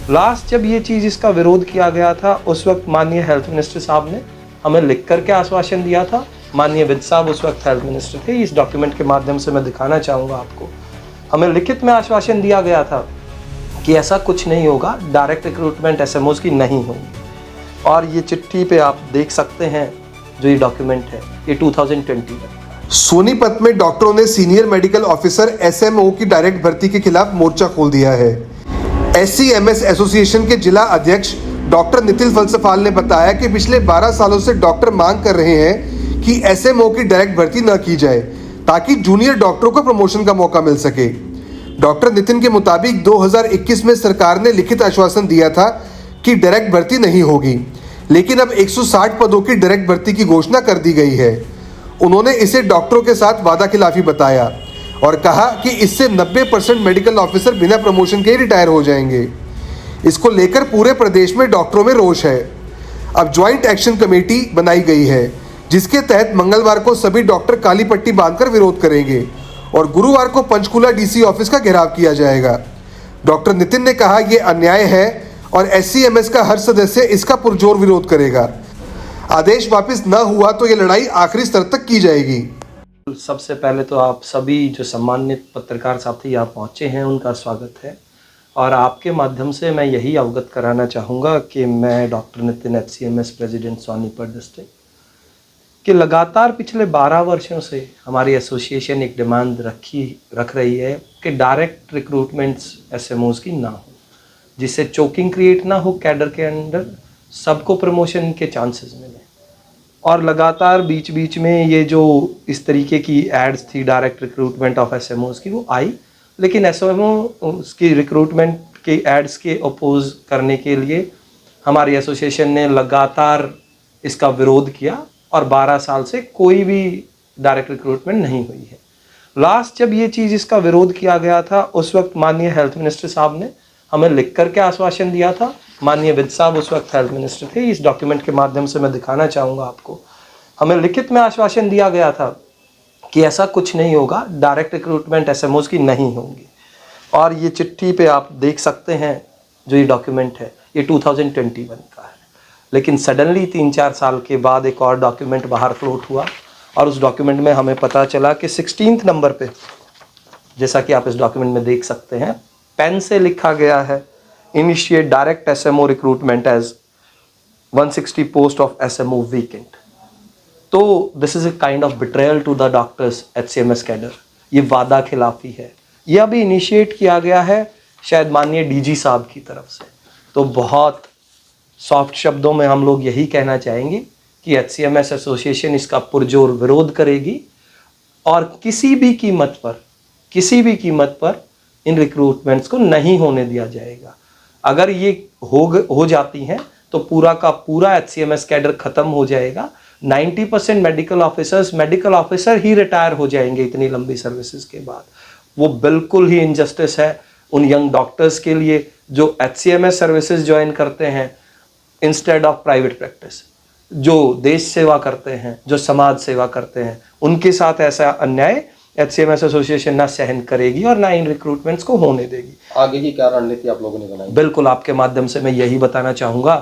Last जब ये चीज़ इसका विरोध किया गया था उस वक्त माननीय हेल्थ मिनिस्टर साहब ने हमें लिख करके आश्वासन दिया था। माननीय विद साहब उस वक्त हेल्थ मिनिस्टर थे। इस डॉक्यूमेंट के माध्यम से मैं दिखाना चाहूँगा आपको। हमें लिखित में आश्वासन दिया गया था कि ऐसा कुछ नहीं होगा, डायरेक्ट रिक्रूटमेंट एसएमओज की नहीं होगी। और ये चिट्ठी पे आप देख सकते हैं जो ये डॉक्यूमेंट है, ये 2020 में। सोनीपत में डॉक्टरों ने सीनियर मेडिकल ऑफिसर एसएमओ की डायरेक्ट भर्ती के खिलाफ मोर्चा खोल दिया है। एससीएमएस एसोसिएशन के जिला अध्यक्ष डॉक्टर नितिन फलसफाल ने बताया कि पिछले 12 सालों से डॉक्टर मांग कर रहे हैं कि एसएमओ की डायरेक्ट भर्ती न की जाए ताकि जूनियर डॉक्टरों को प्रमोशन का मौका मिल सके। डॉक्टर नितिन के मुताबिक 2021 में सरकार ने लिखित आश्वासन दिया था कि डायरेक्ट भर्ती नहीं होगी, लेकिन अब 160 पदों की डायरेक्ट भर्ती की घोषणा कर दी गई है। उन्होंने इसे डॉक्टरों के साथ वादा खिलाफी बताया और कहा कि इससे 90% मेडिकल ऑफिसर बिना प्रमोशन के रिटायर हो जाएंगे। इसको लेकर पूरे प्रदेश में डॉक्टरों में रोष है। अब ज्वाइंट एक्शन कमेटी बनाई गई है जिसके तहत मंगलवार को सभी डॉक्टर काली पट्टी बांधकर विरोध करेंगे और गुरुवार को पंचकुला डीसी ऑफिस का घेराव किया जाएगा। डॉक्टर नितिन ने कहा यह अन्याय है और एससीएमएस का हर सदस्य इसका पुरजोर विरोध करेगा। आदेश वापस न हुआ तो ये लड़ाई आखिरी स्तर तक की जाएगी। सबसे पहले तो आप सभी जो सम्मानित पत्रकार साथी यहाँ पहुँचे हैं उनका स्वागत है और आपके माध्यम से मैं यही अवगत कराना चाहूँगा कि मैं doctor Nitin HCMS president Sonipat district कि लगातार पिछले 12 वर्षों से हमारी एसोसिएशन एक डिमांड रख रही है कि डायरेक्ट रिक्रूटमेंट्स एसएमओज की ना हो, जिससे चोकिंग क्रिएट ना हो कैडर के अंदर, सबको प्रमोशन के चांसेस मिले। और लगातार बीच बीच में ये जो इस तरीके की एड्स थी डायरेक्ट रिक्रूटमेंट ऑफ एसएमओज की वो आई, लेकिन एसएमओ की रिक्रूटमेंट के एड्स के अपोज करने के लिए हमारी एसोसिएशन ने लगातार इसका विरोध किया और 12 साल से कोई भी डायरेक्ट रिक्रूटमेंट नहीं हुई है। लास्ट जब ये चीज़ इसका विरोध किया गया था उस वक्त माननीय हेल्थ मिनिस्टर साहब ने हमें लिख करके आश्वासन दिया था। माननीय विद साहब उस वक्त हेल्थ मिनिस्टर थे। इस डॉक्यूमेंट के माध्यम से मैं दिखाना चाहूँगा आपको। हमें लिखित में आश्वासन दिया गया था कि ऐसा कुछ नहीं होगा, डायरेक्ट रिक्रूटमेंट एसएमओज की नहीं होंगी। और ये चिट्ठी पे आप देख सकते हैं जो ये डॉक्यूमेंट है, ये 2021 का है। लेकिन सडनली 3-4 साल के बाद एक और डॉक्यूमेंट बाहर फ्लोट हुआ और उस डॉक्यूमेंट में हमें पता चला कि 16th नंबर पे, जैसा कि आप इस डॉक्यूमेंट में देख सकते हैं, पेन से लिखा गया है initiate direct SMO recruitment as 160 post of SMO vacant. तो this is a kind of betrayal to the doctors HCMS cadre. ये वादा खिलाफी है। ये अभी इनिशिएट किया गया है शायद माननीय डीजी साहब की तरफ से। तो बहुत सॉफ्ट शब्दों में हम लोग यही कहना चाहेंगे कि एचसीएमएस एसोसिएशन इसका पुरजोर विरोध करेगी और किसी भी कीमत पर इन रिक्रूटमेंट्स को नहीं होने दिया जाएगा। अगर ये हो जाती हैं तो पूरा का पूरा एचसीएमएस कैडर खत्म हो जाएगा। 90% मेडिकल ऑफिसर ही रिटायर हो जाएंगे इतनी लंबी सर्विसेज के बाद। वो बिल्कुल ही इनजस्टिस है उन यंग डॉक्टर्स के लिए जो एचसीएमएस सर्विसेज ज्वाइन करते हैं इंस्टेड ऑफ प्राइवेट प्रैक्टिस, जो देश सेवा करते हैं, जो समाज सेवा करते हैं। उनके साथ ऐसा अन्याय एचसीएमएस एसोसिएशन ना सहन करेगी और ना इन रिक्रूटमेंट्स को होने देगी। आगे की क्या रणनीति आप लोगों ने बनाई? बिल्कुल, आपके माध्यम से मैं यही बताना चाहूँगा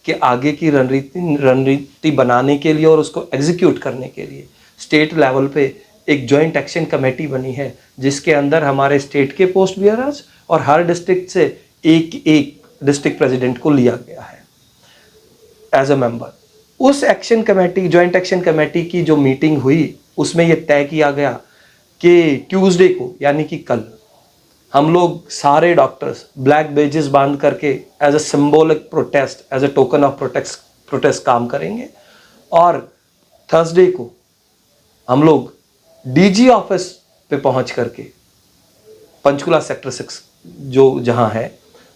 कि आगे की रणनीति बनाने के लिए और उसको एग्जीक्यूट करने के लिए स्टेट लेवल पे एक जॉइंट एक्शन कमेटी बनी है जिसके अंदर हमारे स्टेट के पोस्ट बियरर्स और हर डिस्ट्रिक्ट से एक डिस्ट्रिक्ट प्रेसिडेंट को लिया गया है एज अ मेंबर। उस action committee, joint action committee की जो मीटिंग हुई उसमें यह तय किया गया कि ट्यूसडे को यानी कि कल हम लोग सारे डॉक्टर्स ब्लैक बेजेस बांध करके as a symbolic protest, as a token of protest काम करेंगे और थर्सडे को हम लोग डीजी ऑफिस पे पहुंच करके पंचकुला सेक्टर 6 जो जहां है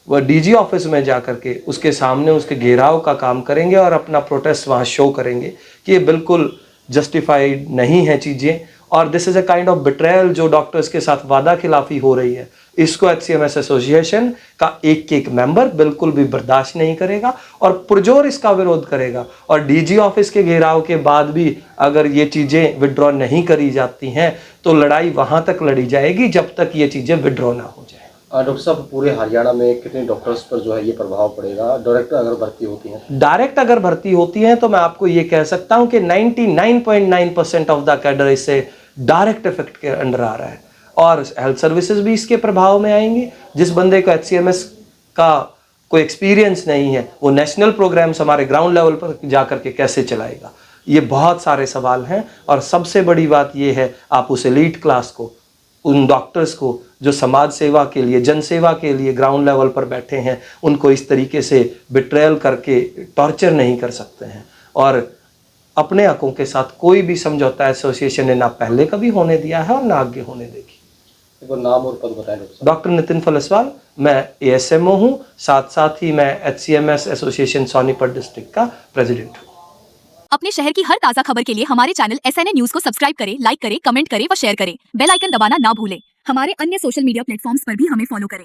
वह डीजी ऑफिस में जा करके उसके सामने उसके घेराव का काम करेंगे और अपना प्रोटेस्ट वहां शो करेंगे कि ये बिल्कुल जस्टिफाइड नहीं है चीज़ें और this is a kind of betrayal जो डॉक्टर्स के साथ वादा खिलाफी हो रही है। इसको एचसीएमएस एसोसिएशन का एक मेंबर बिल्कुल भी बर्दाश्त नहीं करेगा और पुरजोर इसका विरोध करेगा। और डीजी ऑफिस के घेराव के बाद भी अगर ये चीज़ें विड्रॉ नहीं करी जाती हैं तो लड़ाई वहां तक लड़ी जाएगी जब तक ये चीज़ें विड्रॉ ना हो जाए। डॉक्टर साहब पूरे हरियाणा में कितने डॉक्टर्स पर जो है ये प्रभाव पड़ेगा डायरेक्ट अगर भर्ती होती हैं? डायरेक्ट अगर भर्ती होती है तो मैं आपको ये कह सकता हूं कि 99.9% ऑफ द कैडर इससे डायरेक्ट इफेक्ट के अंडर आ रहा है, और हेल्थ सर्विसेज भी इसके प्रभाव में आएंगी। जिस बंदे को HCMS का कोई एक्सपीरियंस नहीं है, वो नेशनल प्रोग्राम्स हमारे ग्राउंड लेवल पर जाकर के कैसे चलाएगा? ये बहुत सारे सवाल हैं, और सबसे बड़ी बात ये है, आप उस एलीट क्लास को, उन डॉक्टर्स को जो समाज सेवा के लिए, जन सेवा के लिए ग्राउंड लेवल पर बैठे हैं, उनको इस तरीके से बिट्रेयल करके टॉर्चर नहीं कर सकते हैं। और अपने हकों के साथ कोई भी समझौता एसोसिएशन ने ना पहले कभी होने दिया है और ना आगे होने देगी। एक बार नाम और पद बताएं डॉक्टर साहब। डॉक्टर नितिन फलसवाल, मैं ASMO हूँ, साथ साथ ही मैं HCMS एसोसिएशन सोनीपत डिस्ट्रिक्ट का प्रेसिडेंट हूँ। अपने शहर की हर ताजा खबर के लिए हमारे चैनल SNA न्यूज को सब्सक्राइब करें, लाइक करें, कमेंट करें व शेयर करें। बेल आइकन दबाना ना भूलें। हमारे अन्य सोशल मीडिया प्लेटफॉर्म्स पर भी हमें फॉलो करें।